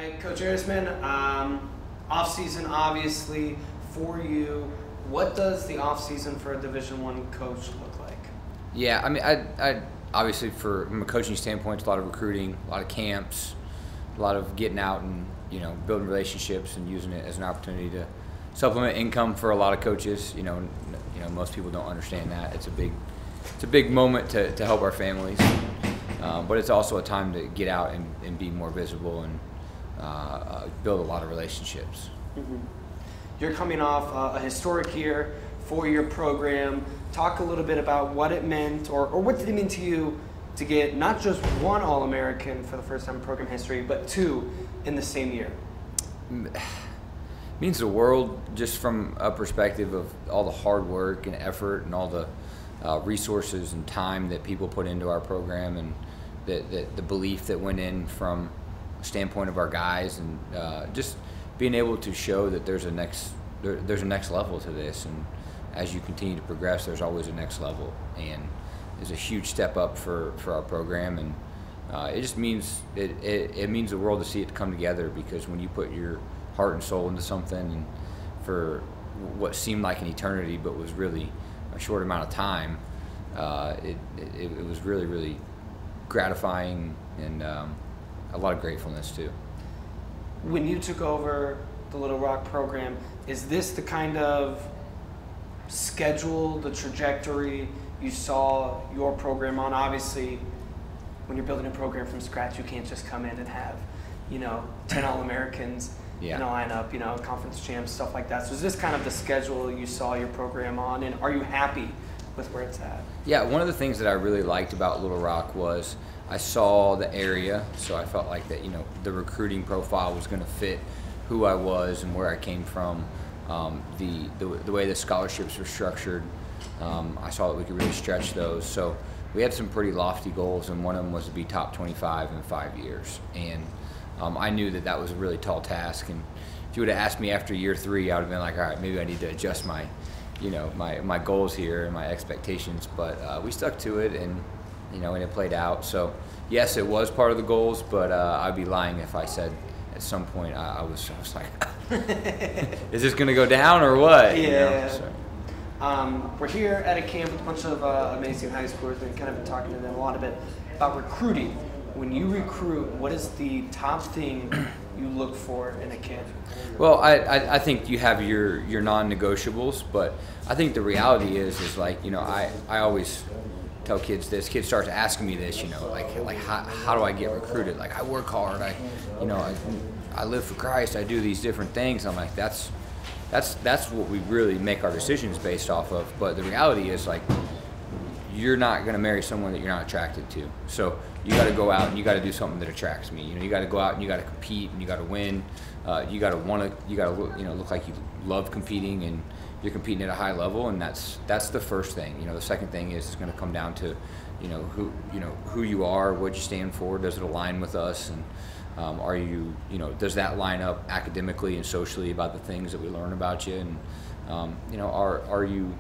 All right, Coach Erisman, off-season obviously for you. What does the off-season for a Division I coach look like? Yeah, I mean, I obviously from a coaching standpoint, it's a lot of recruiting, a lot of camps, a lot of getting out and building relationships and using it as an opportunity to supplement income for a lot of coaches. Most people don't understand that. It's a big moment to help our families, but it's also a time to get out and be more visible and build a lot of relationships. Mm-hmm. You're coming off a historic year for your program. Talk a little bit about what it meant, or what did it mean to you to get not just one All-American for the first time in program history, but two in the same year? It means the world, just from a perspective of all the hard work and effort and all the resources and time that people put into our program, and the belief that went in from a standpoint of our guys, and just being able to show that there's a next level to this, and as you continue to progress, there's always a next level, and it's a huge step up for our program, and it just means it means the world to see it come together, because when you put your heart and soul into something, and for what seemed like an eternity but was really a short amount of time, it was really, really gratifying, and a lot of gratefulness too. When you took over the Little Rock program, is this the kind of schedule, the trajectory you saw your program on? Obviously, when you're building a program from scratch, you can't just come in and have 10 All-Americans in a lineup, conference champs, stuff like that. So is this kind of the schedule you saw your program on, and are you happy with where it's at? Yeah, one of the things that I really liked about Little Rock was I saw the area, so I felt like that the recruiting profile was going to fit who I was and where I came from. The way the scholarships were structured, I saw that we could really stretch those. So we had some pretty lofty goals, and one of them was to be top 25 in 5 years. And I knew that was a really tall task. And if you would have asked me after year 3, I would have been like, all right, maybe I need to adjust my my goals here and my expectations. But we stuck to it, and and it played out. So yes, it was part of the goals, but I'd be lying if I said at some point I was like, is this going to go down or what? Yeah. We're here at a camp with a bunch of amazing high schoolers, and kind of been talking to them a lot about recruiting. When you recruit, what is the top thing you look for in a camp? Well, I think you have your non-negotiables, but I think the reality is like, I always tell kids this. Kids start asking me this, like how do I get recruited? Like, I work hard, I live for Christ, I do these different things. I'm like, that's what we really make our decisions based off of. But the reality is, like, you're not going to marry someone that you're not attracted to. So you got to go out and you got to do something that attracts me. You got to go out and you got to compete and you got to win. You got to look like you love competing and you're competing at a high level, and that's the first thing. The second thing is it's going to come down to who you are, what you stand for. Does it align with us, and are you does that line up academically and socially about the things that we learn about you, and are you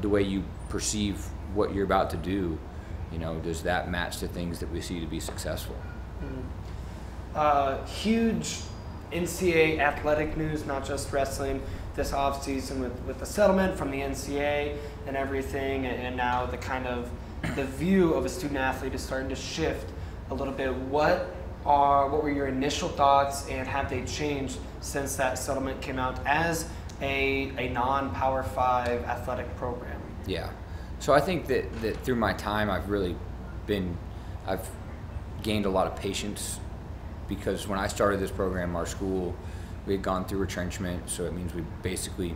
the way you perceive what you're about to do, does that match the things that we see to be successful? Mm-hmm. Huge NCAA athletic news, not just wrestling, this offseason with the settlement from the NCAA and everything, and now the view of a student athlete is starting to shift a little bit. What were your initial thoughts, and have they changed since that settlement came out as a non-Power 5 athletic program? Yeah. So I think that through my time, I've gained a lot of patience, because when I started this program, our school, we had gone through retrenchment, so it means we basically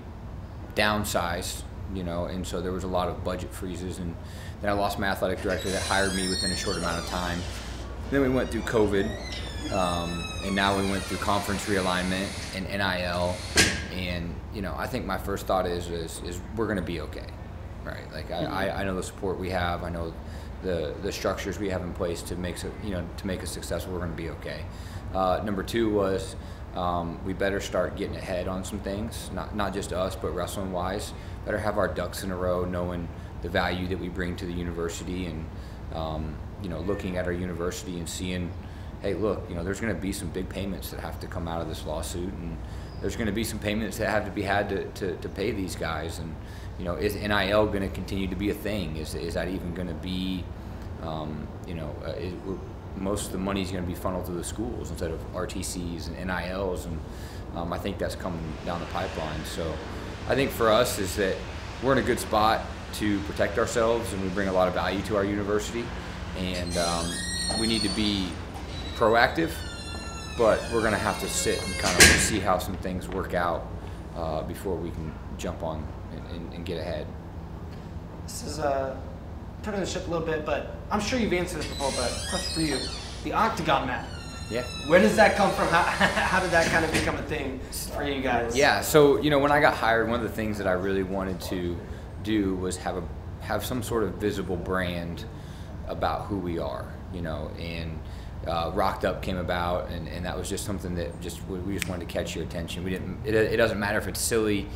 downsized, and so there was a lot of budget freezes, and then I lost my athletic director that hired me within a short amount of time. Then we went through COVID, and now we went through conference realignment and NIL, and I think my first thought is we're going to be okay. Right, like I know the support we have. I know the structures we have in place to make us successful. We're going to be okay. Number 2 was we better start getting ahead on some things, not just us, but wrestling wise. Better have our ducks in a row, knowing the value that we bring to the university, and looking at our university and seeing hey, look, you know, there's going to be some big payments that have to come out of this lawsuit, and there's going to be some payments that have to be had to pay these guys. And, you know, is NIL going to continue to be a thing? Is that even going to be, you know, most of the money is going to be funneled to the schools instead of RTCs and NILs, and I think that's coming down the pipeline. So I think for us is that we're in a good spot to protect ourselves, and we bring a lot of value to our university, and we need to be proactive, but we're going to have to sit and kind of see how some things work out before we can jump on and get ahead. This is turning the ship a little bit, but I'm sure you've answered this before, but question for you. The octagon mat. Yeah. Where does that come from? How did that kind of become a thing for you guys? Yeah, so, you know, when I got hired, one of the things that I really wanted to do was have some sort of visible brand about who we are, you know, and Rocked Up came about, and that was just something that we just wanted to catch your attention. It doesn't matter if it's silly,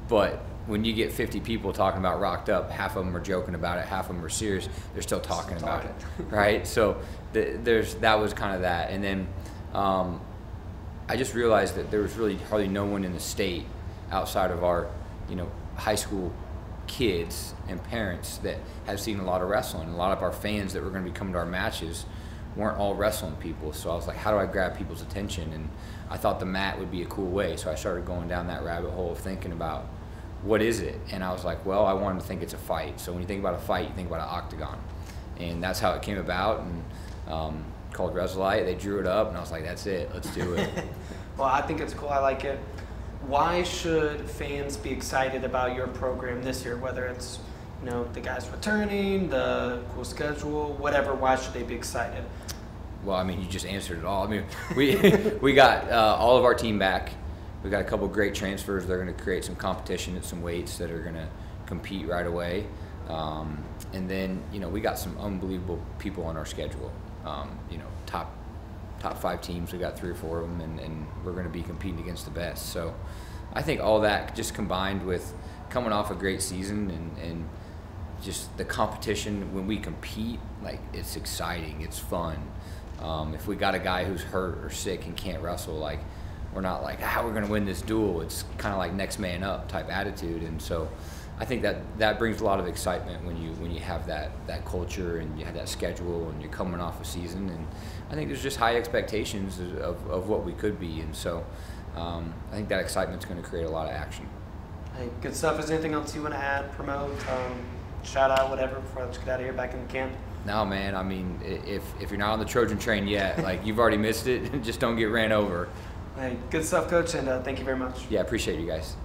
but when you get 50 people talking about Rocked Up, half of them are joking about it, half of them are serious, they're still talking about it, right? So that was kind of that. And then I just realized that there was really hardly no one in the state outside of our, you know, high school kids and parents that have seen a lot of wrestling. A lot of our fans that were going to be coming to our matches weren't all wrestling people. So I was like, how do I grab people's attention? And I thought the mat would be a cool way. So I started going down that rabbit hole of thinking about, what is it? And I was like, well, I wanted to think it's a fight. So when you think about a fight, you think about an octagon. And that's how it came about, and called Resolite. They drew it up, and I was like, that's it, let's do it. Well, I think it's cool, I like it. Why should fans be excited about your program this year, whether it's, you know, the guys returning, the cool schedule, whatever? Why should they be excited? Well, I mean, you just answered it all. I mean, we got all of our team back. We got a couple great transfers. They're going to create some competition at some weights that are going to compete right away. And then, you know, we got some unbelievable people on our schedule. You know, top 5 teams. We got 3 or 4 of them, and we're going to be competing against the best. So I think all that just combined with coming off a great season and just the competition when we compete, like, it's exciting, it's fun. If we got a guy who's hurt or sick and can't wrestle, like, we're not like, we're going to win this duel. It's kind of like next man up type attitude. And so I think that brings a lot of excitement when you have that culture and you have that schedule and you're coming off a season. And I think there's just high expectations of what we could be. And so I think that excitement's going to create a lot of action. Hey, good stuff. Is there anything else you want to add, promote, shout out, whatever, before I let you get out of here back in the camp? No, man. I mean, if you're not on the Trojan train yet, like, you've already missed it. Just don't get ran over. Hey, good stuff, Coach, and thank you very much. Yeah, appreciate you guys.